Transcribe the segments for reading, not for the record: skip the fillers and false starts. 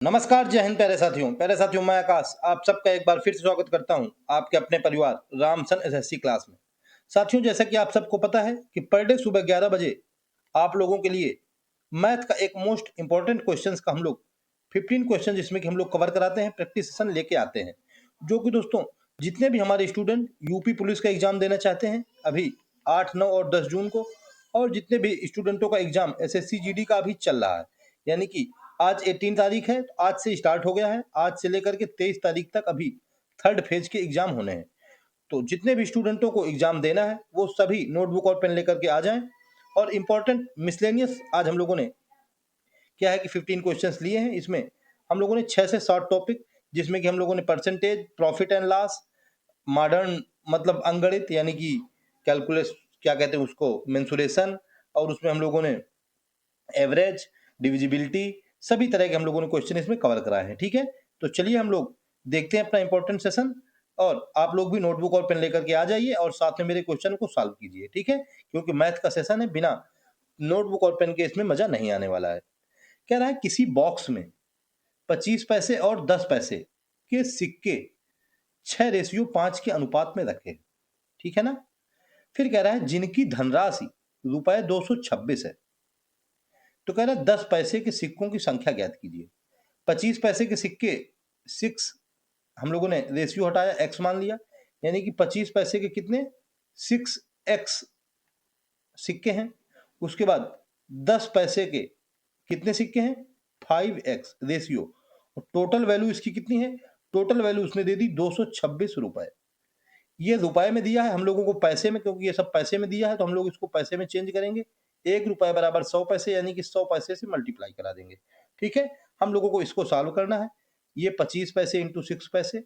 नमस्कार, जय हिंद प्यारे साथियों मैं आकाश आप सबका एक बार फिर से स्वागत करता हूं आपके अपने परिवार रामसन एसएससी क्लास में। साथियों, जैसा कि आप सबको पता है कि पर डे सुबह 11 बजे आप लोगों के लिए मैथ का एक मोस्ट इंपॉर्टेंट क्वेश्चंस का हम लोग 15 क्वेश्चन जिसमें कि हम लोग कवर कराते हैं, प्रैक्टिस सेशन लेके आते हैं, जो कि दोस्तों जितने भी हमारे स्टूडेंट यूपी पुलिस का एग्जाम देना चाहते हैं अभी 8, 9 और 10 जून को, और जितने भी स्टूडेंटों का एग्जाम एसएससी जीडी का अभी चल रहा है, यानी कि आज 18 तारीख है, तो आज से स्टार्ट हो गया है। आज से लेकर के 23 तारीख तक अभी थर्ड फेज के एग्जाम होने हैं। तो जितने भी स्टूडेंटों को एग्जाम देना है वो सभी नोटबुक और पेन लेकर के आ जाएं। और इम्पोर्टेंट मिसलेनियस आज हम लोगों ने क्या है कि 15 क्वेश्चंस लिए हैं। इसमें हम लोगों ने 6 से 7 टॉपिक, जिसमें कि हम लोगों ने percentage, profit and loss, modern मतलब अंगणित यानी कि कैलकुलेस क्या कहते हैं उसको, मेंसुरेशन, और उसमें हम लोगों ने एवरेज, डिविजिबिलिटी, सभी तरह के हम लोगों ने क्वेश्चन इसमें कवर कराए हैं। ठीक है, तो चलिए हम लोग देखते हैं अपना इंपॉर्टेंट सेशन, और आप लोग भी नोटबुक और पेन लेकर के आ जाइए और साथ में मेरे क्वेश्चन को सॉल्व कीजिए। ठीक है, क्योंकि मैथ का सेशन है, बिना नोटबुक और पेन के इसमें मजा नहीं आने वाला है। कह रहा है किसी बॉक्स में 25 पैसे और 10 पैसे के सिक्के 6:5 के अनुपात में रखे। ठीक है ना। फिर कह रहा है जिनकी धनराशि ₹226 है। तो कह रहा है 10 पैसे के सिक्कों की संख्या ज्ञात कीजिए। 25 पैसे के सिक्के 6, हम लोगों ने रेशियो हटाया, x मान लिया, यानी कि 25 पैसे के कितने 6x सिक्के हैं। उसके बाद 10 पैसे के कितने सिक्के हैं 5x रेशियो, और टोटल वैल्यू इसकी कितनी है, टोटल वैल्यू उसने दे दी 226 रुपए। ये रुपए में दिया है, हम लोगों को पैसे में, क्योंकि ये सब पैसे में दिया है तो हम लोग इसको पैसे में चेंज करेंगे। 1 रुपए बराबर 100 पैसे, यानी कि 100 पैसे से मल्टीप्लाई करा देंगे। ठीक है, हम लोगों को इसको सॉल्व करना है। ये 25 पैसे इंटू 6 पैसे,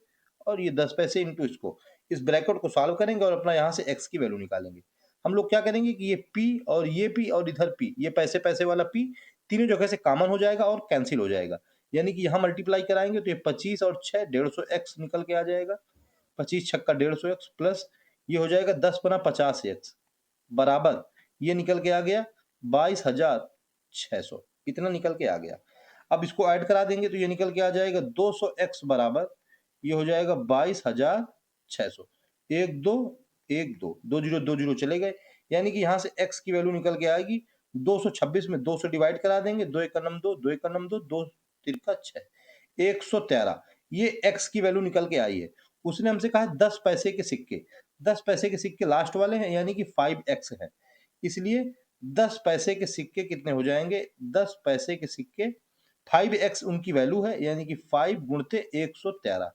और ये 10 पैसे इंटू इसको, इस ब्रैकेट को सॉल्व करेंगे और अपना यहाँ से x की वैल्यू निकालेंगे। हम लोग क्या करेंगे कि ये p और ये p और इधर p, ये पैसे पैसे वाला p तीनों जगह से कॉमन हो जाएगा और कैंसिल हो जाएगा, यानी कि यहाँ मल्टीप्लाई कराएंगे तो ये 25 और 6 150x निकल के आ जाएगा। 25 छक्का 150x प्लस ये हो जाएगा 10 बना 50x बराबर ये निकल के आ गया 22,600, इतना निकल के आ गया। अब इसको ऐड करा देंगे तो ये निकल के आ जाएगा 200x बराबर ये हो जाएगा 22,600। 1 2 1 2 2 जीरो 2 जीरो चले गए, यानी कि यहाँ से x की वैल्यू निकल के आएगी 226 में 2 से डिवाइड करा देंगे, 2 एक नम 2, 2 एक नम 2, 2 तिरका 6, 113। ये x की वैल्यू निकल के आई है। उसने हमसे कहा 10 पैसे के सिक्के, 10 पैसे के सिक्के लास्ट वाले हैं, यानी कि 5x है, इसलिए 10 पैसे के सिक्के कितने हो जाएंगे, 10 पैसे के सिक्के 5x उनकी वैल्यू है, यानी कि 5 गुणते 113।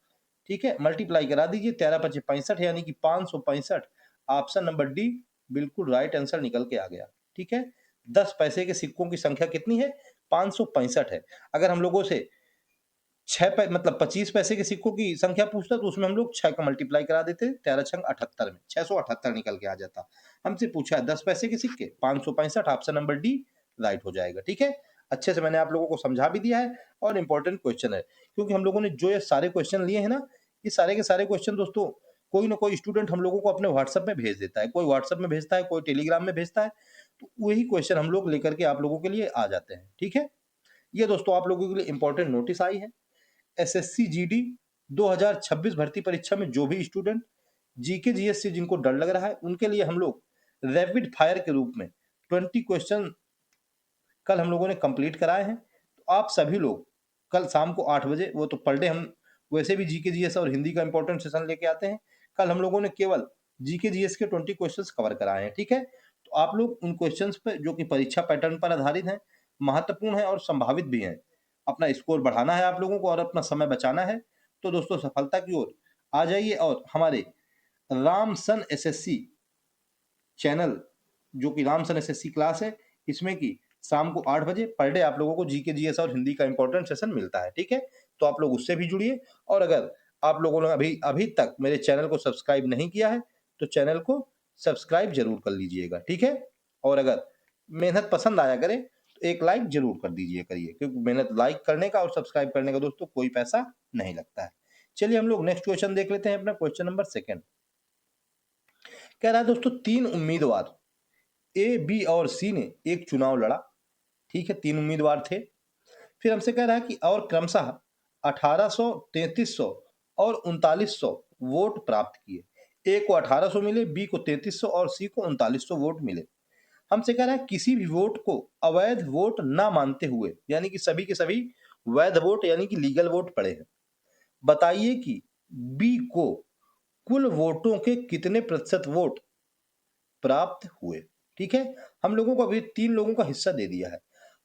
ठीक है, मल्टीप्लाई करा दीजिए, 13 पचे 65, यानी कि 565। ऑप्शन नंबर डी बिल्कुल राइट आंसर निकल के आ गया। ठीक है, 10 पैसे के सिक्कों की संख्या कितनी है 565 है। अगर हम लोगों से 25 पैसे के सिक्कों की संख्या पूछता तो उसमें हम लोग 6 का मल्टीप्लाई करा देते, 13 छंग 78 में 678 निकल के आ जाता। हमसे पूछा है 10 पैसे के सिक्के 565, ऑप्शन नंबर डी राइट हो जाएगा। ठीक है, अच्छे से मैंने आप लोगों को समझा भी दिया है और इंपॉर्टेंट क्वेश्चन है, क्योंकि हम लोगों ने जो ये सारे क्वेश्चन लिए हैं ना, ये सारे के सारे क्वेश्चन दोस्तों कोई ना कोई स्टूडेंट हम लोगों को अपने व्हाट्सएप में भेज देता है, कोई व्हाट्सएप में भेजता है, कोई टेलीग्राम में भेजता है, तो वही क्वेश्चन हम लोग लेकर के आप लोगों के लिए आ जाते हैं। ठीक है, ये दोस्तों आप लोगों के लिए इंपॉर्टेंट नोटिस आई है। एसएससी जीडी 2026 भर्ती परीक्षा में जो भी स्टूडेंट जीके जीएस से जिनको डर लग रहा है, उनके लिए हम लोग रैपिड फायर के रूप में 20 क्वेश्चन कल हम लोगों ने कंप्लीट कराए हैं। तो आप सभी लोग कल शाम को 8 बजे, वो तो पर डे हम वैसे भी जीके जीएस और हिंदी का इंपॉर्टेंट सेशन लेके आते हैं, कल हम लोगों ने केवल जीके जीएस के 20 क्वेश्चंस कवर कराए हैं। ठीक है, तो आप लोग उन क्वेश्चंस पे जो कि परीक्षा पैटर्न पर आधारित हैं, महत्वपूर्ण है और संभावित भी हैं, अपना स्कोर बढ़ाना है आप लोगों को और अपना समय बचाना है, तो दोस्तों सफलता की ओर आ जाइए और हमारे रामसन एसएससी चैनल, जो कि रामसन एसएससी क्लास है, इसमें कि शाम को 8 बजे पर डे आप लोगों को जीके जीएस और हिंदी का इंपॉर्टेंट सेशन मिलता है। ठीक है, तो आप लोग उससे भी जुड़िए, और अगर आप लोगों ने अभी अभी तक मेरे चैनल को सब्सक्राइब नहीं किया है तो चैनल को सब्सक्राइब जरूर कर लीजिएगा। ठीक है, और अगर मेहनत पसंद आया करे तो एक लाइक जरूर कर दीजिए करिए, क्योंकि मेहनत लाइक करने का और सब्सक्राइब करने का दोस्तों कोई पैसा नहीं लगता है। चलिए हम लोग नेक्स्ट क्वेश्चन देख लेते हैं, अपना क्वेश्चन नंबर 2। कह रहा है दोस्तों 3 उम्मीदवार ए बी और सी ने एक चुनाव लड़ा। ठीक है, 3 उम्मीदवार थे, फिर हमसे कह रहा है कि और क्रमशः 1800, 3300 और 3900 वोट प्राप्त किए। ए को 1800 मिले, बी को 3300 और सी को 3900 वोट मिले। हमसे कह रहा है किसी भी वोट को अवैध वोट ना मानते हुए, यानी कि सभी के सभी वैध वोट यानी कि लीगल वोट पड़े हैं। बताइए कि बी को कुल वोटों के कितने प्रतिशत वोट प्राप्त हुए। ठीक है, हम लोगों को अभी 3 लोगों का हिस्सा दे दिया है।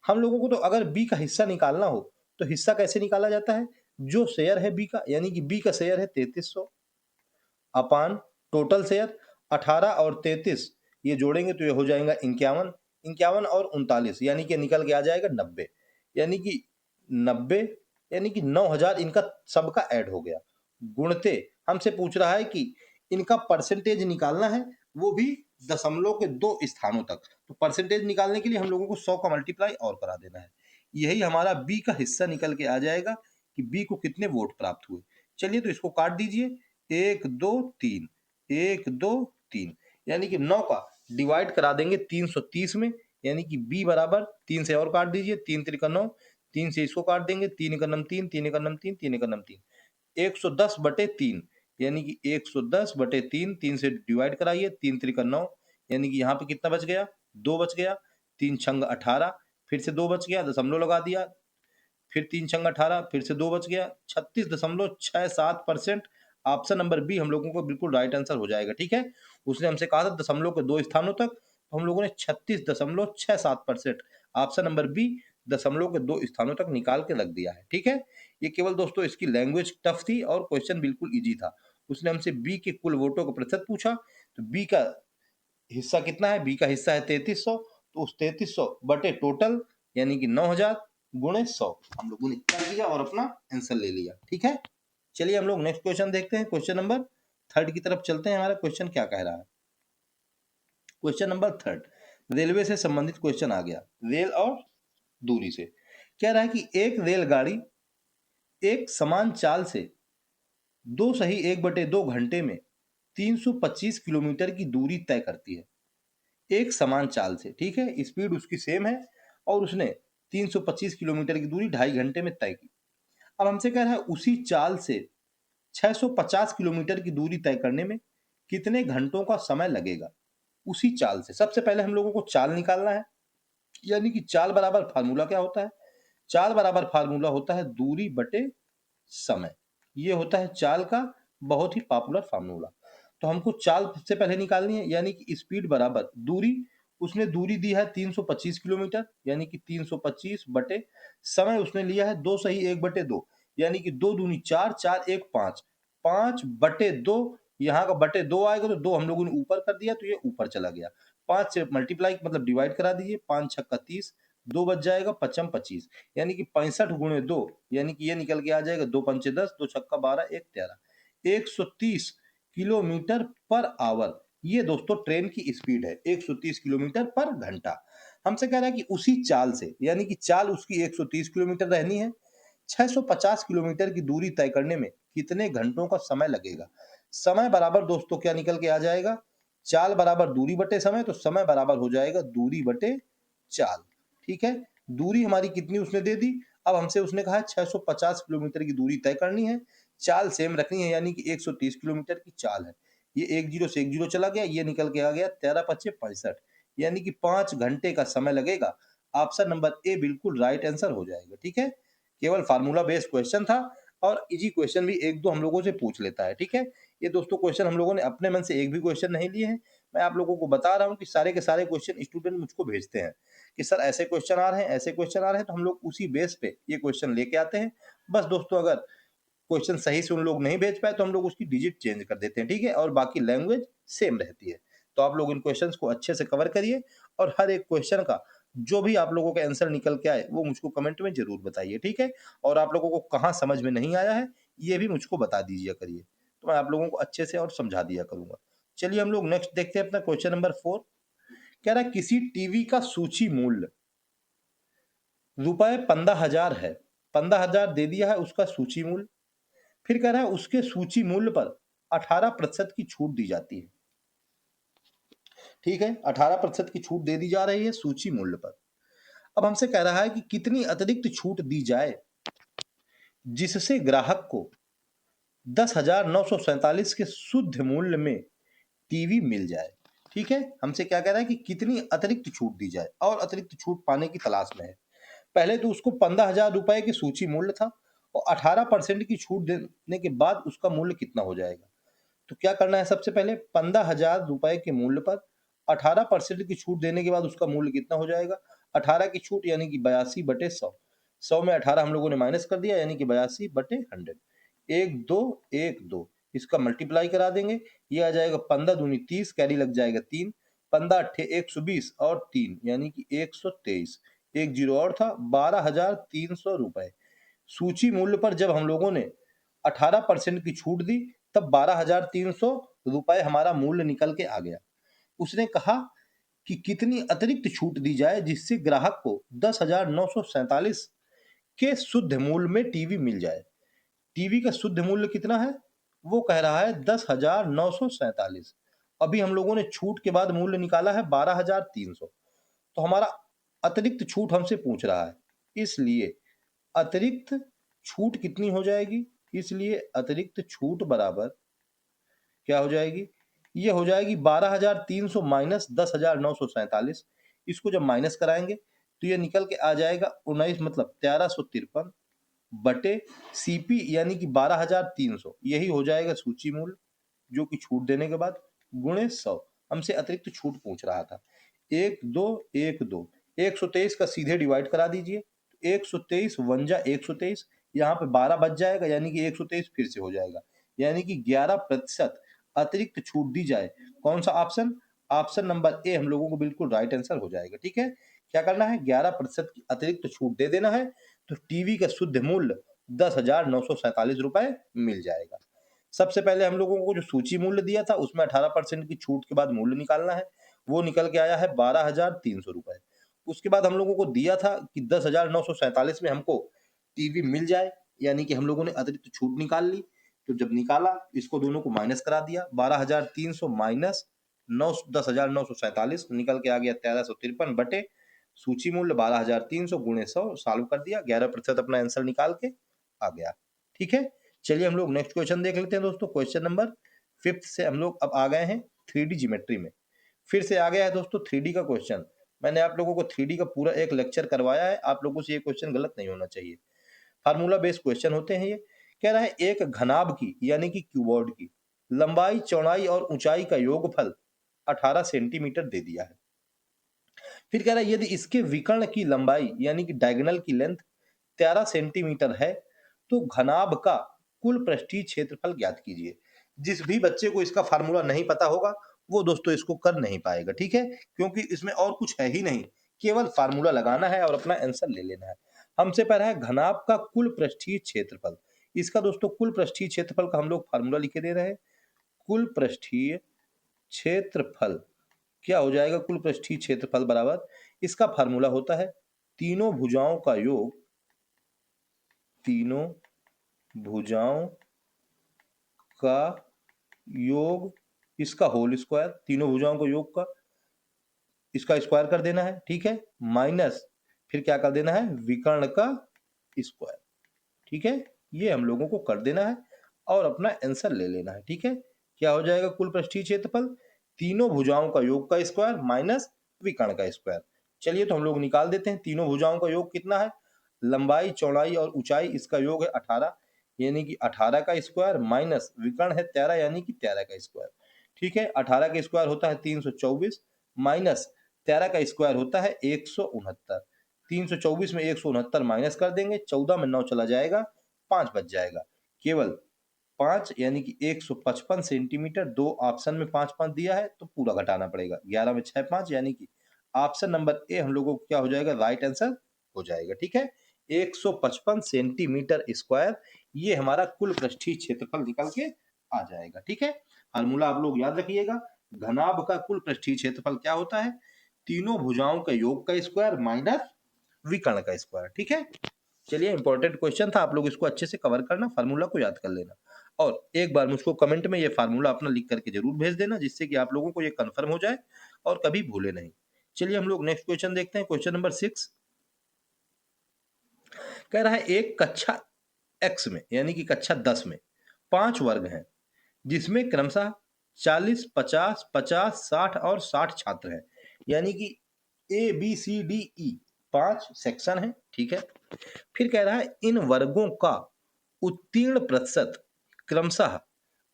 हम लोगों को तो अगर बी का हिस्सा निकालना हो तो हिस्सा कैसे निकाला जाता है? जो शेयर है बी का, यानी कि बी का शेयर है 3300 अपान टोटल शेयर 18 और 33 ये जोड़ेंगे तो ये हो जाएगा 51, 51 और 39 यानी कि निकल के आ जाएगा 90, यानी कि 90 यानी कि 9000 इनका सबका ऐड हो गया। गुणते हमसे पूछ रहा है कि इनका परसेंटेज निकालना है, वो भी दशमलव के 2 स्थानों तक। तो परसेंटेज निकालने के लिए हम लोगों को 100 का मल्टीप्लाई और करा देना है। यही हमारा बी का हिस्सा निकल के आ जाएगा कि बी को कितने वोट प्राप्त हुए। चलिए तो इसको काट दीजिए, 1 2 3 1 2 3 यानी कि 9 का डिवाइड करा देंगे 330 में, यानी कि बी बराबर 3 से और काट दीजिए, 3 त्रिका 9, 3 से इसको काट देंगे, 3 का नम 3, 3 का नम 3, 3 का नम 3, 110 बटे 3 यानी कि 110 बटे 3, 3 से डिवाइड कराइए, 3 त्रिका 9 यानी कि यहाँ पे कितना बच गया, 2 बच गया, 3 छंग 18, फिर से 2 बच गया, दशमलव लगा दिया, फिर 3 छंग 18, फिर से 2 बच गया, 36.67%। ऑप्शन नंबर बी हम लोगों को बिल्कुल राइट आंसर हो जाएगा। ठीक है, उसने हमसे कहा था दशमलव के 2 स्थानों तक, तो हम लोगों ने 36.67%, ऑप्शन नंबर बी दशमलव के 2 स्थानों तक निकाल के रख दिया है। ठीक है, ये केवल दोस्तों इसकी लैंग्वेज टफ थी और क्वेश्चन बिल्कुल इजी था। उसने हमसे बी के कुल वोटों का प्रतिशत पूछा, तो बी का हिस्सा कितना है, बी का हिस्सा है 3300, तो उस 3300 बटे टोटल यानी कि 9000 गुणे 100 हम लोगों ने कर दिया और अपना आंसर ले लिया। ठीक है, चलिए हम लोग नेक्स्ट क्वेश्चन देखते हैं। क्वेश्चन नंबर 3 की तरफ चलते हैं। हमारा क्वेश्चन क्या कह रहा है? क्वेश्चन नंबर 3 रेलवे से संबंधित क्वेश्चन आ गया, रेल और दूरी से। कह रहा है कि एक रेलगाड़ी एक समान चाल से 2 सही 1/2 घंटे में 325 किलोमीटर की दूरी तय करती है, एक समान चाल से। ठीक है, स्पीड उसकी सेम है और उसने 325 किलोमीटर की दूरी 2.5 घंटे में तय की। अब हमसे कह रहा है उसी चाल से 650 किलोमीटर की दूरी तय करने में कितने घंटों का समय लगेगा। उसी चाल से सबसे पहले हम लोगों को चाल निकालना है, यानी कि चाल बराबर फार्मूला क्या होता है? चाल बराबर फार्मूला होता है दूरी बटे समय। ये होता है चाल का बहुत ही पॉपुलर फार्मूला। तो हमको चाल से पहले निकालनी है, यानी कि स्पीड बराबर दूरी। उसने दूरी दी है 325 किलोमीटर, यानी कि 325 बटे समय उसने लिया है 2 सही 1/2, यानी कि 2 दूनी 4, 4 1 5, 5/2। यहाँ का बटे 2 आएगा तो 2 हम लोगों ने ऊपर कर दिया तो ये ऊपर चला गया। 5 से मल्टीप्लाई मतलब डिवाइड करा दीजिए, 5 छक्का 30, 2 बच जाएगा, 5 25 यानी कि 65 गुणे 2 यानी कि ये निकल के आ जाएगा 2 पंचे 10, 2 छक्का 12, 1 13, 130 किलोमीटर पर आवर। ये दोस्तों ट्रेन की स्पीड है, 130 किलोमीटर पर घंटा। हमसे कह रहा है कि उसी चाल से, यानी कि चाल उसकी 130 किलोमीटर रहनी है, 650 किलोमीटर की दूरी तय करने में कितने घंटों का समय लगेगा। समय बराबर दोस्तों क्या निकल के आ जाएगा, चाल बराबर दूरी बटे समय, तो समय बराबर हो जाएगा दूरी बटे चाल। ठीक है, दूरी हमारी कितनी उसने दे दी। अब हमसे उसने कहा है 650 किलोमीटर की दूरी तय करनी है, चाल सेम रखनी है, यानी कि 130 किलोमीटर की चाल है। ये 1 जीरो से 1 जीरो चला गया, ये निकल के आ गया 13 पच्चे 65, यानी कि 5 घंटे का समय लगेगा। ऑप्शन नंबर ए बिल्कुल राइट आंसर हो जाएगा। ठीक है, केवल फार्मूला बेस्ड क्वेश्चन था और इजी क्वेश्चन भी 1-2 हम लोगों से पूछ लेता है। ठीक है, ये दोस्तों क्वेश्चन हम लोगों ने अपने मन से एक भी क्वेश्चन नहीं लिए हैं। मैं आप लोगों को बता रहा हूँ कि सारे के सारे क्वेश्चन स्टूडेंट मुझको भेजते हैं कि सर ऐसे क्वेश्चन आ रहे हैं, ऐसे क्वेश्चन आ रहे हैं, तो हम लोग उसी बेस पे ये क्वेश्चन लेके आते हैं। बस दोस्तों अगर क्वेश्चन सही से उन लोग नहीं भेज पाए तो हम लोग उसकी डिजिट चेंज कर देते हैं। ठीक है, और बाकी लैंग्वेज सेम रहती है। तो आप लोग इन क्वेश्चंस को अच्छे से कवर करिए और हर एक क्वेश्चन का जो भी आप लोगों का आंसर निकल के आए वो मुझको कमेंट में जरूर बताइए। ठीक है, और आप लोगों को कहाँ समझ में नहीं आया है ये भी मुझको बता दीजिए करिए, तो मैं आप लोगों को अच्छे से और समझा दिया करूंगा। चलिए हम लोग नेक्स्ट देखते हैं अपना क्वेश्चन नंबर 4। कह रहा है किसी टीवी का सूची मूल्य रुपए 15,000 है, 15,000 दे दिया है उसका सूची मूल्य। फिर कह रहा है उसके सूची मूल्य पर 18% की छूट दी जाती है। ठीक है, 18% की छूट दे दी जा रही है सूची मूल्य पर। अब हमसे कह रहा है कि कितनी अतिरिक्त छूट दी जाए जिससे ग्राहक को 10,947 के शुद्ध मूल्य में टीवी मिल जाए। ठीक है, हमसे क्या कह रहा है कि कितनी अतिरिक्त छूट दी जाए और अतिरिक्त छूट पाने की तलाश में है। पहले तो उसको 15,000 रुपए की सूची मूल्य था और 18% की छूट देने के बाद उसका मूल्य कितना हो जाएगा। तो क्या करना है, सबसे पहले 15,000 रुपए के मूल्य पर 18% की छूट देने के बाद उसका मूल्य कितना हो जाएगा। 18 की छूट यानी कि 82/100, 100 में 18 हम लोगों ने माइनस कर दिया यानी कि 82/100। 1,2,1,2 इसका मल्टीप्लाई करा देंगे, ये आ जाएगा 15 दूनी 30, कैरी लग जाएगा 3, 15 अट्ठे 120 और 3 यानी कि 123, एक जीरो और था, 12,300 रुपए। सूची मूल्य पर जब हम लोगों ने 18% की छूट दी तब 12,300 रुपए हमारा मूल्य निकल के आ गया। उसने कहा कि कितनी अतिरिक्त छूट दी जाए जिससे ग्राहक को 10,947 के शुद्ध मूल्य में टीवी मिल जाए। टीवी का शुद्ध मूल्य कितना है, वो कह रहा है 10,947। अभी हम लोगों ने छूट के बाद मूल्य निकाला है 12,300, तो हमारा अतिरिक्त छूट हमसे पूछ रहा है, इसलिए अतिरिक्त छूट कितनी हो जाएगी। इसलिए अतिरिक्त छूट बराबर क्या हो जाएगी, ये हो जाएगी 12,300 माइनस 10,947। इसको जब माइनस कराएंगे तो ये निकल के आ जाएगा 19 मतलब 1353 बटे सीपी यानी कि 12,300, यही हो जाएगा सूची मूल्य जो कि छूट देने के बाद गुणे 100। हमसे अतिरिक्त छूट पूछ रहा था। 1 2 1 2 123 का सीधे डिवाइड करा दीजिए। 123 वंजा 123, यहाँ पे 12 बच जाएगा यानी कि 123 फिर से हो जाएगा, यानी कि 11% अतिरिक्त छूट दी जाए। कौन सा ऑप्शन, ऑप्शन नंबर ए हम लोगों को बिल्कुल राइट आंसर हो जाएगा। ठीक है, क्या करना है, 11% की अतिरिक्त छूट दे देना है तो टीवी का शुद्ध मूल्य 10,947 रुपए मिल जाएगा। सबसे पहले हम लोगों को जो सूची मूल्य दिया था उसमें 18% की छूट के बाद मूल्य निकालना है, वो निकल के आया है 12,300 रुपए। उसके बाद हम लोगों को दिया था कि 10,947 में हमको टीवी मिल जाए, यानी कि हम लोगों ने अतिरिक्त छूट निकाल ली। तो जब निकाला इसको दोनों को माइनस करा दिया, 12,300 माइनस 10,947 निकल के आ गया 1353 बटे सूची मूल्य 12,300 गुणे 100, सॉल्व कर दिया, 11% अपना आंसर निकाल के आ गया। ठीक है, चलिए हम लोग नेक्स्ट क्वेश्चन देख लेते हैं दोस्तों। क्वेश्चन नंबर 5 से हम लोग अब आ गए हैं 3D ज्योमेट्री में। फिर से आ गया है दोस्तों 3D का क्वेश्चन। मैंने आप लोगों को 3D का पूरा एक लेक्चर करवाया है, आप लोगों से ये क्वेश्चन गलत नहीं होना चाहिए। फार्मूला बेस्ड क्वेश्चन होते हैं ये। कह रहा है एक घनाभ की यानी कि क्यूबॉइड की लंबाई, चौड़ाई और ऊंचाई का योगफल 18 सेंटीमीटर दे दिया है। फिर कह रहा है यदि इसके विकर्ण की लंबाई यानी कि डायगोनल की लेंथ 13 सेंटीमीटर है तो घनाभ का कुल पृष्ठीय क्षेत्रफल ज्ञात कीजिए। जिस भी बच्चे को इसका फार्मूला नहीं पता होगा वो दोस्तों इसको कर नहीं पाएगा। ठीक है, क्योंकि इसमें और कुछ है ही नहीं, केवल फार्मूला लगाना है और अपना आंसर ले लेना है। हमसे पहला है घनाभ का कुल पृष्ठीय क्षेत्रफल। इसका दोस्तों कुल पृष्ठीय क्षेत्रफल का हम लोग फार्मूला लिखे दे रहे हैं। कुल पृष्ठीय क्षेत्रफल क्या हो जाएगा, कुल पृष्ठीय क्षेत्रफल बराबर इसका फार्मूला होता है तीनों भुजाओं का योग, तीनों भुजाओं का योग इसका होल स्क्वायर, तीनों भुजाओं का योग का इसका स्क्वायर कर देना है। ठीक है, माइनस फिर क्या कर देना है, विकर्ण का स्क्वायर। ठीक है, ये हम लोगों को कर देना है और अपना आंसर ले लेना है। ठीक है, क्या हो जाएगा कुल पृष्ठीय क्षेत्रफल, तीनों भुजाओं का योग का स्क्वायर माइनस विकर्ण का स्क्वायर। चलिए तो हम लोग निकाल देते हैं। तीनों भुजाओं का योग कितना है, लंबाई, चौड़ाई और ऊंचाई, इसका योग है 18 यानी कि 18 का स्क्वायर माइनस विकर्ण है 13 यानी कि 13 का स्क्वायर। ठीक है, 18 का स्क्वायर होता है 324 माइनस 13 का स्क्वायर होता है 169। 324 में 169 माइनस कर देंगे, 14 में 9 चला जाएगा, 5 बच जाएगा, केवल 5 यानी कि 155 सेंटीमीटर। दो ऑप्शन में 5 5 दिया है तो पूरा घटाना पड़ेगा, 11 में 6 5 यानी कि ऑप्शन नंबर ए हम लोगों को क्या हो जाएगा, राइट आंसर हो जाएगा। ठीक है, 155 सेंटीमीटर स्क्वायर ये हमारा कुल पृष्ठीय क्षेत्रफल निकल के आ जाएगा। ठीक है, फार्मूला आप लोग याद रखिएगा, घनाभ का कुल पृष्ठीय क्षेत्रफल क्या होता है, तीनों भुजाओं का योग का स्क्वायर माइनस विकर्ण का स्क्वायर। ठीक है, चलिए इंपॉर्टेंट क्वेश्चन था, आप लोग इसको अच्छे से कवर करना, फार्मूला को याद कर लेना और एक बार मुझको कमेंट में ये फार्मूला अपना लिख करके जरूर भेज देना जिससे कि आप लोगों को ये कंफर्म हो जाए और कभी भूले नहीं। चलिए हम लोग नेक्स्ट क्वेश्चन देखते हैं, क्वेश्चन नंबर 6। कह रहा है एक कक्षा x में यानी कि कक्षा 10 में 5 वर्ग हैं जिसमें क्रमशः 40, 50, 50, 60 और 60 छात्र हैं। यानी कि ABCDE 5 सेक्शन है, ठीक है। फिर कह रहा है इन वर्गों का उत्तीर्ण प्रतिशत क्रमशः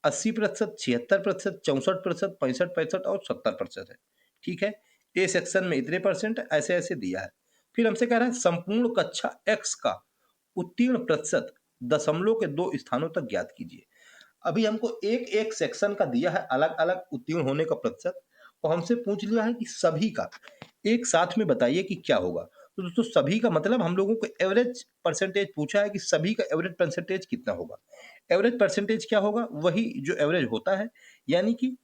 80%, 76%, 64%, 65% और 70% है, ठीक है। ए सेक्शन में इतने परसेंट ऐसे ऐसे दिया है। फिर हमसे कह रहा है संपूर्ण कक्षा x का उत्तीर्ण प्रतिशत दशमलव के 2 स्थानों तक ज्ञात कीजिए। अभी हमको एक एक सेक्शन का दिया है अलग अलग उत्तीर्ण होने का प्रतिशत, और हमसे पूछ लिया है कि सभी का एक साथ में बताइए कि क्या होगा। तो दोस्तों सभी का मतलब हम लोगों को एवरेज परसेंटेज पूछा है कि सभी का एवरेज परसेंटेज कितना होगा। एवरेज परसेंटेज क्या होगा, वही जो एवरेज होता है, यानी कि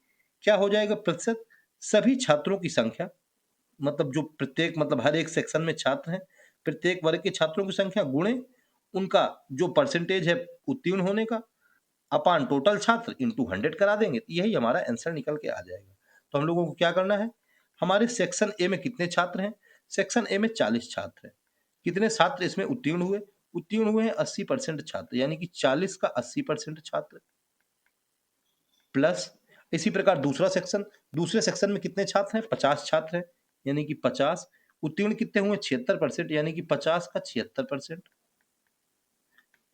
क्या हो जाएगा प्रतिशत सभी छात्रों की संख्या, मतलब जो प्रत्येक मतलब हर एक सेक्शन में छात्र हैं, प्रत्येक वर्ग के छात्रों की संख्या गुणे उनका जो परसेंटेज है उत्तीर्ण होने का अपान टोटल छात्र इंटू 100 करा देंगे, तो यही हमारा आंसर निकल के आ जाएगा। तो हम लोगों को क्या करना है, हमारे सेक्शन ए में कितने छात्र हैं, सेक्शन ए में 40 छात्र हैं, कितने छात्र इसमें उत्तीर्ण हुए, उत्तीर्ण हुए हैं 80% छात्र, यानी कि 40 का 80% छात्र प्लस इसी प्रकार दूसरे सेक्शन में कितने छात्र हैं, 50 छात्र हैं, यानी कि 50 उत्तीर्ण कितने हुए 76%, यानी कि 50 का 76%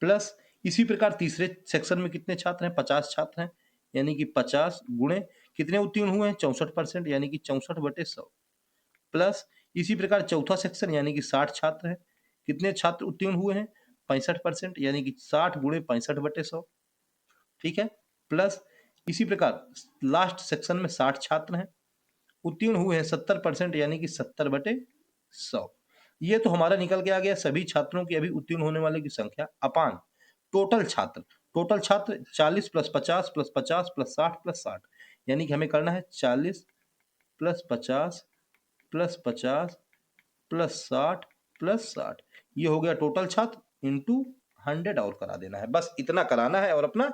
प्लस इसी प्रकार तीसरे सेक्शन में कितने छात्र हैं, 50 छात्र हैं, यानी कि 50 गुणे कितने उत्तीर्ण हुए हैं 64%, यानी कि 64/100 प्लस इसी प्रकार चौथा सेक्शन यानी कि 60 छात्र हैं, कितने छात्र उत्तीर्ण हुए हैं 65%, यानी कि 60 गुणे 65/100, ठीक है। प्लस इसी प्रकार लास्ट सेक्शन में 60 छात्र हैं, उत्तीर्ण हुए हैं 70%, यानी कि 70/100। ये तो हमारा निकल के आ गया सभी छात्रों की अभी उत्तीर्ण होने वाले की संख्या अपान टोटल छात्र 40 प्लस 50 प्लस 50 प्लस 60 प्लस 60, यानी कि हमें करना है 40 प्लस 50 प्लस 50 प्लस 60 प्लस 60, ये हो गया टोटल छात्र इंटू 100 और करा देना है, बस इतना कराना है और अपना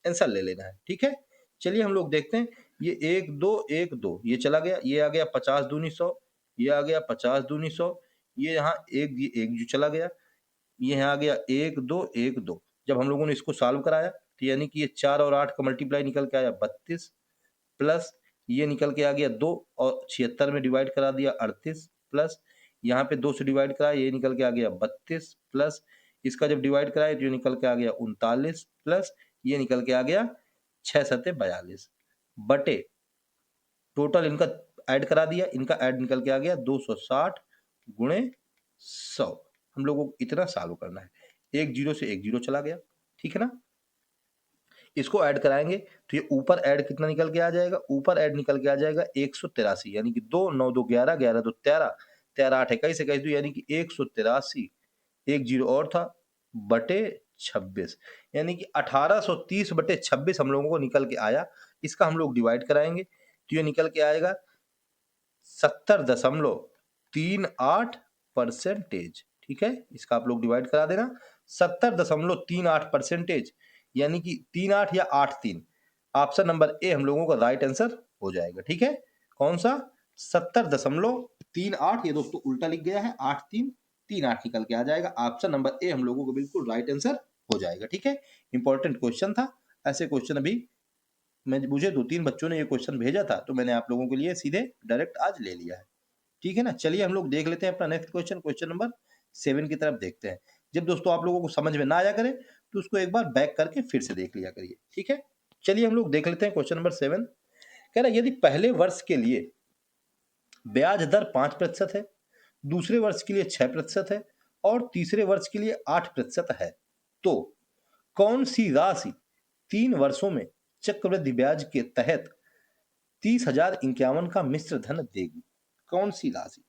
आंसर ले लेना है, ठीक है। चलिए हम लोग देखते हैं, ये 1 2 1 2 ये चला गया, ये आ गया 50 दूनी 100, ये आ गया 50 दूनी 100, ये यहाँ एक जो चला गया, ये यहाँ आ गया 1 2 1 2। जब हम लोगों ने इसको सॉल्व कराया तो यानी कि ये 4 और 8 का मल्टीप्लाई निकल के आया 32 प्लस ये निकल के आ गया 2 और 76 में डिवाइड करा दिया 38 प्लस यहाँ पे 2 से डिवाइड कराया ये निकल के आ गया 32 प्लस इसका जब डिवाइड कराया तो ये निकल के आ गया 39 प्लस ये निकल के आ गया 6 सत्ते 42 बटे टोटल इनका ऐड करा दिया, इनका ऐड निकल के आ गया 260 गुणे 100। हम लोगों को इतना सॉल्व करना है, एक जीरो से एक जीरो चला गया, ठीक है ना। इसको ऐड कराएंगे तो ये ऊपर ऐड कितना निकल के आ जाएगा, ऊपर ऐड निकल के आ जाएगा 183, यानी कि 2 9 2 11 11 2 13 13 8 21 21 2, यानी कि 183 एक जीरो और था बटे 26, यानी कि 1830/26 हम लोगों को निकल के आया। इसका हम लोग डिवाइड कराएंगे तो ये निकल के आएगा 70.38%, ठीक है। इसका आप लोग डिवाइड करा देना 70.38%, यानी कि 38 या 83, ऑप्शन नंबर ए हम लोगों का राइट आंसर हो जाएगा, ठीक है। कौन सा 70.38, ये दोस्तों उल्टा लिख गया है 8338 निकल के आ जाएगा, ऑप्शन नंबर ए हम लोगों को बिल्कुल राइट आंसर हो जाएगा, ठीक है। इंपॉर्टेंट क्वेश्चन था, ऐसे क्वेश्चन अभी मुझे 2-3 बच्चों ने ये क्वेश्चन भेजा था तो मैंने आप लोगों के लिए सीधे डायरेक्ट आज ले लिया है, ठीक है ना। चलिए हम लोग देख लेते हैं अपना नेक्स्ट क्वेश्चन, क्वेश्चन नंबर 7 की तरफ देखते हैं। जब दोस्तों आप लोगों को समझ में ना आया करे तो उसको एक बार बैक करके फिर से देख लिया करिए, ठीक है। चलिए हम लोग देख लेते हैं क्वेश्चन नंबर 7। कह रहा है यदि पहले वर्ष के लिए ब्याज दर 5% है, दूसरे वर्ष के लिए 6% है और तीसरे वर्ष के लिए 8% है, तो कौन सी राशि 3 वर्षों में चक्रवृद्धि ब्याज के तहत 30,051 का मिश्र धन देगी। कौन सी राशि,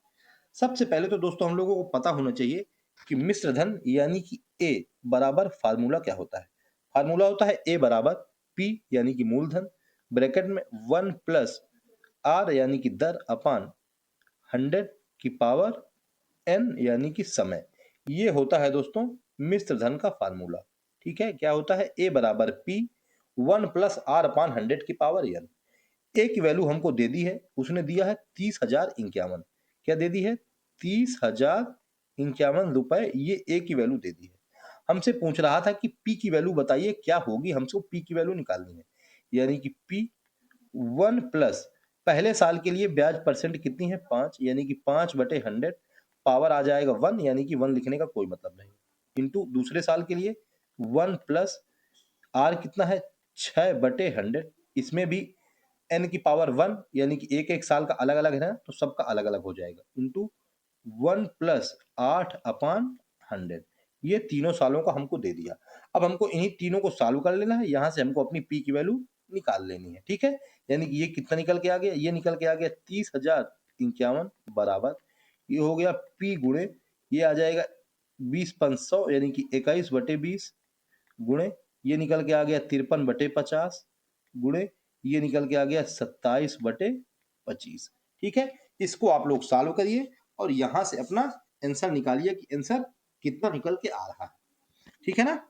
सबसे पहले तो दोस्तों हम लोगों को पता होना चाहिए कि मिश्र धन यानी कि ए बराबर फार्मूला क्या होता है। फार्मूला होता है ए बराबर पी यानी कि मूलधन ब्रैकेट में 1 प्लस आर यानी कि दर अपान 100 की पावर एन यानी कि समय। ये होता है दोस्तों मिश्र धन का फार्मूला, ठीक है। क्या होता है, ए बराबर पी 1 प्लस आर अपान 100 की पावर एन। ए की वैल्यू हमको दे दी है, उसने दिया है 30,051, क्या दे दी है 30,051, ₹51 ये ए की वैल्यू दे दी है। हमसे पूछ रहा था कि पी की वैल्यू बताइए क्या होगी, हमको पी की वैल्यू निकालनी है। यानी कि पी 1 प्लस पहले साल के लिए ब्याज परसेंट कितनी है 5, यानी कि 5/100 पावर आ जाएगा 1, यानी कि 1 लिखने का कोई मतलब नहीं, इंटू दूसरे साल के लिए 1 प्लस आर कितना है 6/100, इसमें भी n की पावर 1, यानी कि एक एक साल का अलग अलग है ना, तो सबका अलग अलग हो जाएगा, इंटू 1 प्लस 8/100, ये तीनों सालों का हमको दे दिया। अब हमको इन्हीं तीनों को सॉल्व कर लेना है, यहाँ से हमको अपनी पी की वैल्यू निकाल लेनी है, ठीक है। यानी कि ये कितना निकल के आ गया, ये निकल के आ गया 30,051 बराबर, ये हो गया पी गुणे, ये आ जाएगा 20/100 यानी कि 21/20 गुणे, ये निकल के आ गया 53/50 गुणे, ये निकल के आ गया 27/25। ठीक है, इसको आप लोग सॉल्व करिए और यहां से अपना आंसर निकालिए कि आंसर कितना निकल के आ रहा है। ठीक है ना,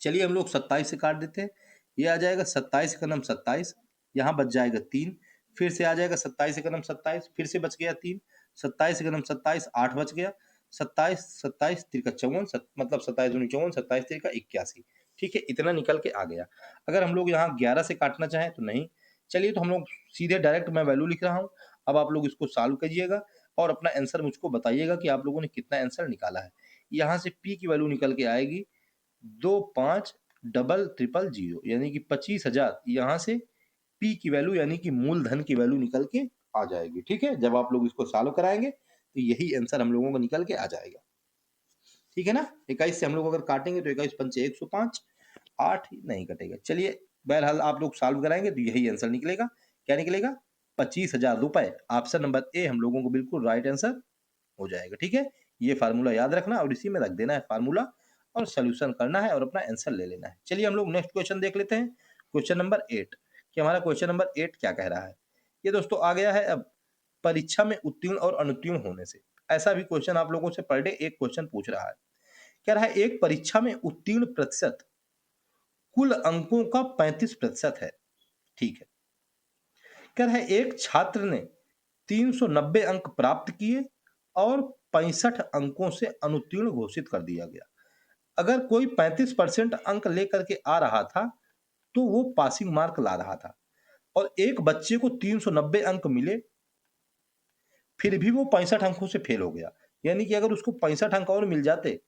चलिए हम लोग 27 से काट देते हैं। ये आ जाएगा 27 का नाम 27, यहाँ बच जाएगा 3, फिर से आ जाएगा 27 का नाम 27, फिर से बच गया 3, 27 का नाम 27, 8 बच गया, 27 27 तिरका 54, मतलब 27 दूनी 54, 27 तिरका 81। ठीक है, इतना निकल के आ गया। अगर हम लोग यहाँ 11 से काटना चाहें तो नहीं, चलिए तो हम लोग सीधे डायरेक्ट मैं वैल्यू लिख रहा हूँ। अब आप लोग इसको सॉल्व करिएगा और अपना आंसर मुझको बताइएगा कि आप लोगों ने कितना आंसर निकाला है। यहाँ से पी की वैल्यू निकल के आएगी 25,000 यानी कि 25,000, यहाँ से पी की वैल्यू यानी कि मूलधन की वैल्यू निकल के आ जाएगी। ठीक है, जब आप लोग इसको सॉल्व कराएंगे तो यही आंसर हम लोगों को निकल के आ जाएगा। ठीक है ना, 21 से हम लोग अगर काटेंगे तो 21 पंचे 105, 8 नहीं कटेगा। चलिए बहरहाल आप लोग सॉल्व कराएंगे तो यही आंसर निकलेगा। क्या निकलेगा, 25,000 रुपए। ऑप्शन नंबर ए हम लोगों को बिल्कुल राइट आंसर हो जाएगा। ठीक है, ये फार्मूला याद रखना और इसी में रख देना है फार्मूला, और सोल्यूशन करना है और अपना आंसर ले लेना है। चलिए हम लोग नेक्स्ट क्वेश्चन देख लेते हैं, क्वेश्चन नंबर 8, कि हमारा क्वेश्चन नंबर 8 क्या कह रहा है। ये दोस्तों आ गया है, अब परीक्षा में उत्तीर्ण और अनुत्तीर्ण होने से, ऐसा भी क्वेश्चन आप लोगों से पर डे एक क्वेश्चन पूछ रहा है। कह रहा है एक परीक्षा में उत्तीर्ण प्रतिशत कुल अंकों का 35% है। ठीक है, कह रहा है एक छात्र ने 390 अंक प्राप्त किए और 65 अंकों से अनुत्तीर्ण घोषित कर दिया गया। अगर कोई 35% अंक लेकर के आ रहा था तो वो पासिंग मार्क ला रहा था, और एक बच्चे को 390 अंक मिले फिर भी वो 65 अंकों से फेल हो गया। यानी कि अगर उसको 65 अंक और मिल जाते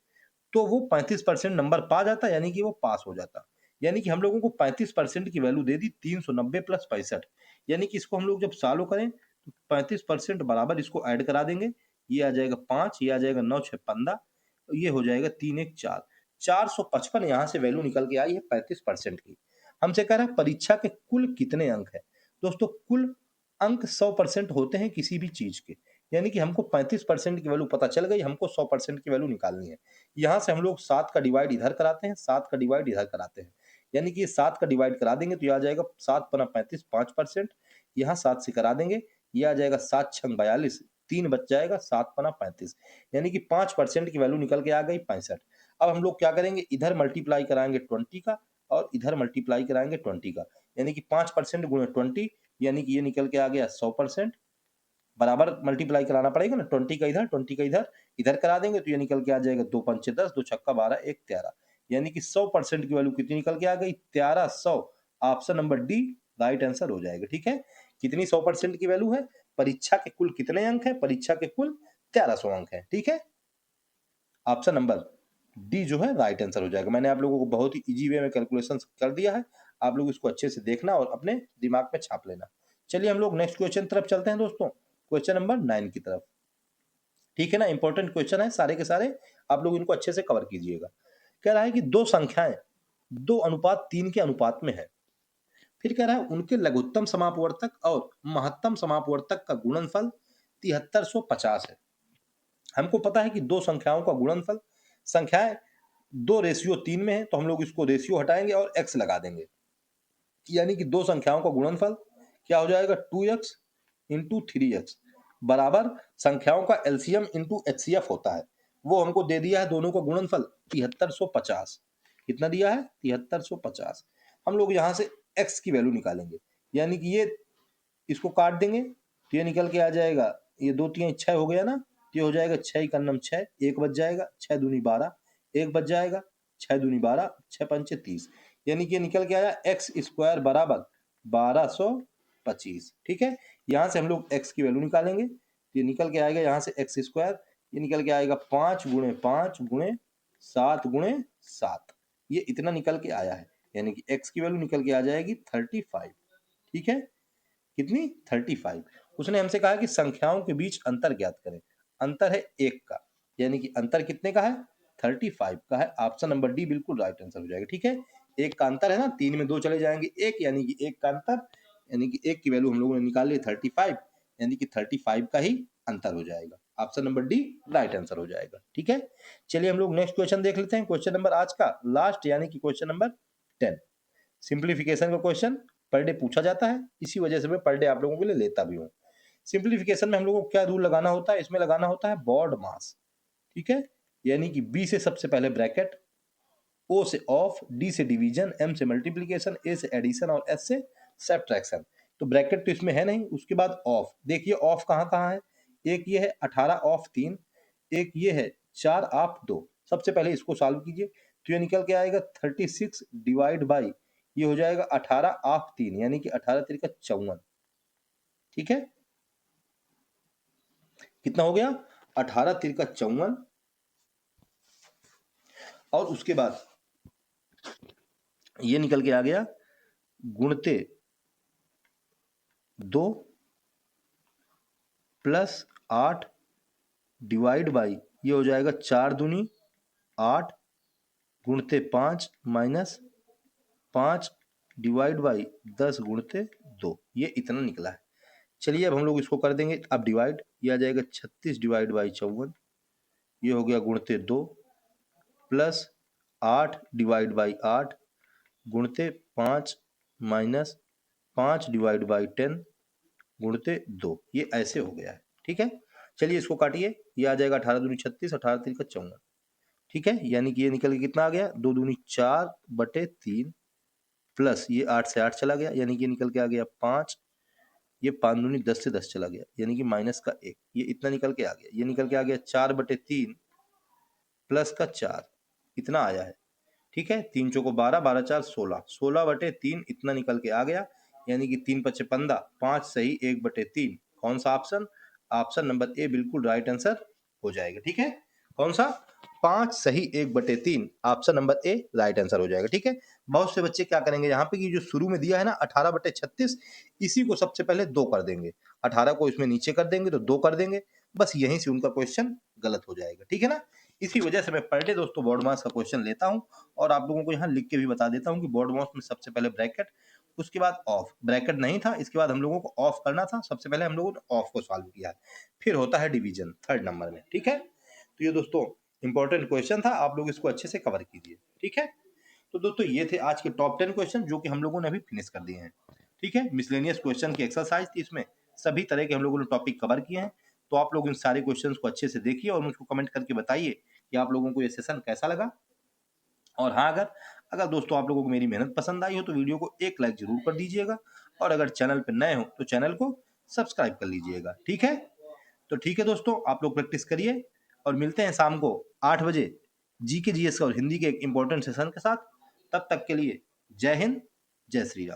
तो वो 35% नंबर पा जाता, यानी कि वो पास हो जाता। यानी कि हम लोगों को 35% की वैल्यू दे दी 390 प्लस 65, यानी कि इसको हम लोग जब सॉल्व करें तो 35% बराबर इसको ऐड करा देंगे, ये आ जाएगा 5, ये आ जाएगा 9 6 15, ये हो जाएगा 3 1 4, 455 यहाँ से वैल्यू निकल के आई है 35% की। हमसे कह रहा है परीक्षा के कुल कितने अंक है। दोस्तों कुल अंक 100% होते हैं किसी भी चीज के, यानी कि हमको 35% की वैल्यू पता चल गई, हमको 100% की वैल्यू निकालनी है। यहाँ से हम लोग 7 का डिवाइड इधर कराते हैं, 7 का डिवाइड इधर कराते हैं, यानी कि ये 7 का डिवाइड करा देंगे तो ये आ जाएगा 7 पना 35 5%, यहाँ 7 से करा देंगे, ये आ जाएगा 7 छंग 42, 3 बच जाएगा 7 पना 35, यानी कि 5% की वैल्यू निकल के आ गई 65। अब हम लोग क्या करेंगे, इधर मल्टीप्लाई कराएंगे 20 का और इधर मल्टीप्लाई कराएंगे 20 का, यानी कि 5% गुणे 20, यानी कि ये निकल के आ गया 100%, बराबर मल्टीप्लाई कराना पड़ेगा ना, 20 का इधर 20 का इधर, इधर करा देंगे तो ये निकल के आ जाएगा 2 पंचे 10, 2 छक्का 12, 1 13, यानी कि 100% की वैल्यू कितनी निकल के आ गई 1300। Option number D right answer हो जाएगा। ठीक है, कितनी 100% की वैल्यू है, परीक्षा के कुल कितने अंक है, परीक्षा के कुल 1300 अंक है। ठीक है, ऑप्शन नंबर डी जो है राइट आंसर हो जाएगा। मैंने आप लोगों को बहुत ही इजी वे में कैलकुलेशन कर दिया है, आप लोग इसको अच्छे से देखना और अपने दिमाग में छाप लेना। चलिए हम लोग नेक्स्ट क्वेश्चन तरफ चलते हैं दोस्तों, क्वेश्चन नंबर 9 की तरफ। ठीक है ना, इंपॉर्टेंट क्वेश्चन है सारे के सारे, आप लोग इनको अच्छे से कवर कीजिएगा। कह रहा है कि दो संख्याएं 2:3 के अनुपात में है, फिर कह रहा है उनके लघुत्तम समापवर्तक और महत्तम समापवर्तक का गुणनफल 7350 है। हमको पता है कि दो संख्याओं का गुणनफल, संख्याएं 2:3 में है तो हम लोग इसको रेशियो हटाएंगे और x लगा देंगे, यानी कि दो संख्याओं का गुणनफल क्या हो जाएगा 2x इंटू 3x बराबर संख्याओं का एलसीएम इंटू एचसीएफ होता है। वो हमको दे दिया है दोनों का गुणनफल 7350, कितना दिया है 7350। हम लोग यहाँ से x की वैल्यू निकालेंगे, यानी कि ये इसको काट देंगे तो ये निकल के आ जाएगा, ये 2 3 6 हो गया ना, तो ये हो जाएगा 6 का नम 6, 1 बच जाएगा, 6 दूनी 12, 1 बच जाएगा, 6 दूनी 12, 6 पंचे 30, यानी कि निकल के आया एक्स स्क्वायर बराबर 1225। ठीक है, यहाँ से हम लोग एक्स की वैल्यू निकालेंगे, तो ये निकल के आएगा यहाँ से एक्स स्क्वायर, ये निकल के आएगा 5 गुणे 5 गुणे 7 गुणे 7, ये इतना निकल के आया है, यानी कि एक्स की वैल्यू निकल के आ जाएगी 35। ठीक है, कितनी 35। उसने हमसे कहा कि संख्याओं के बीच अंतर ज्ञात करें, अंतर है 1 का, यानी कि अंतर कितने का है 35 का है। ऑप्शन नंबर डी बिल्कुल राइट आंसर हो जाएगा। ठीक है, 1 का अंतर है ना, 3 में 2 चले जाएंगे 1, यानी कि 1 का अंतर, यानी कि 1 की वैल्यू हम लोगों ने निकाल ली 35, यानी कि 35 का ही अंतर हो जाएगा। Option number D right answer हो जाएगा। ठीक है, चलिए हम लोग नेक्स्ट क्वेश्चन देख लेते हैं। क्वेश्चन नंबर आज का लास्ट, यानी कि क्वेश्चन नंबर 10, सिंप्लीफिकेशन का क्वेश्चन पर डे पूछा जाता है, इसी वजह से मैं पर डे आप लोगों के लिए लेता भी हूँ। सिंप्लीफिकेशन में हम लोगों को क्या रूल लगाना होता है, इसमें लगाना होता है बॉड मास। ठीक है, यानी कि बी से सबसे पहले ब्रैकेट, ओ से ऑफ, डी से डिवीजन, एम से मल्टीप्लीकेशन, ए से एडिशन और एस से सब्ट्रैक्शन। तो ब्रैकेट तो इसमें है नहीं, उसके बाद ऑफ, देखिए ऑफ कहाँ कहाँ है, एक ये है 18 ऑफ 3, एक ये है 4 ऑफ 2। सबसे पहले इसको सॉल्व कीजिए, तो ये निकल के आएगा 36 डिवाइड बाई, ये हो जाएगा 18 ऑफ 3, यानी कि 18 3 का 54। ठीक है, कितना हो गया 18 3 का 54, और उसके बाद ये निकल के आ गया गुणते 2 प्लस 8 डिवाइड बाई, ये हो जाएगा 4 दूनी 8 गुणते 5 माइनस 5 डिवाइड बाई 10 गुणते 2, ये इतना निकला है। चलिए अब हम लोग इसको कर देंगे, अब डिवाइड, ये आ जाएगा 36 डिवाइड बाई 54, ये हो गया गुणते 2 plus 8 divide by 8 गुणते 5 minus 5 divide by 10 गुणते 2, ये ऐसे हो गया है। ठीक है, चलिए इसको काटिए, ये आ जाएगा 18 दूनी 36, 18 3 का 54। ठीक है, यानी कि ये निकल के कितना आ गया 2 दूनी 4 बटे 3 प्लस ये 8 से 8 चला गया, यानी कि निकल के आ गया 5, ये 5 दूनी 10 से 10 चला गया, यानी कि माइनस का 1, ये इतना निकल के आ गया, ये निकल के आ गया 4 बटे 3 प्लस का 4, इतना आया है। ठीक है, 3 चौको 12, 12 4 16, 16 बटे 3 इतना निकल के आ गया, यानी कि 3 पचे 15, 5 सही 1 बटे 3, कौन सा ऑप्शन, ऑप्शन नंबर ए बिल्कुल राइट आंसर हो जाएगा। ठीक है, कौन सा 5 सही 1 बटे 3, option number A right answer हो जाएगा। ठीक है, बहुत से बच्चे क्या करेंगे यहाँ पे कि जो शुरू में दिया है ना 18 बटे 36, इसी को सबसे पहले 2 कर देंगे, 18 को इसमें नीचे कर देंगे तो 2 कर देंगे, बस यहीं से उनका क्वेश्चन गलत हो जाएगा। ठीक है ना, इसी वजह से मैं पर डे दोस्तों बॉड मास का क्वेश्चन लेता हूं, और आप लोगों को यहाँ लिख के भी बता देता हूं कि बॉड मास में सबसे पहले ब्रैकेट, उसके बाद ऑफ, ब्रैकेट नहीं था इसके बाद हम लोगों को ऑफ करना था, सबसे पहले हम लोगों ने ऑफ को सॉल्व किया, फिर होता है डिवीजन 3rd नंबर में। ठीक है, तो ये दोस्तों इंपॉर्टेंट क्वेश्चन था, आप लोग इसको अच्छे से कवर कीजिए। ठीक है, तो दोस्तों ये थे आज के टॉप 10 क्वेश्चन जो कि हम लोगों ने अभी फिनिश कर दिए हैं। ठीक है, मिसलेनियस क्वेश्चन की एक्सरसाइज थी, इसमें सभी तरह के हम लोगों ने टॉपिक कवर किए हैं, तो आप लोग इन सारे क्वेश्चंस को अच्छे से देखिए और मुझको कमेंट करके बताइए कि आप लोगों को ये सेशन कैसा लगा। और हाँ, अगर अगर दोस्तों आप लोगों को मेरी मेहनत पसंद आई हो तो वीडियो को एक लाइक जरूर कर दीजिएगा, और अगर चैनल पर नए हो तो चैनल को सब्सक्राइब कर लीजिएगा। ठीक है, तो ठीक है दोस्तों, आप लोग प्रैक्टिस करिए और मिलते हैं शाम को 8 बजे जीके जीएस और हिंदी के एक इंपॉर्टेंट सेशन के साथ। तब तक के लिए जय हिंद, जय श्री राम।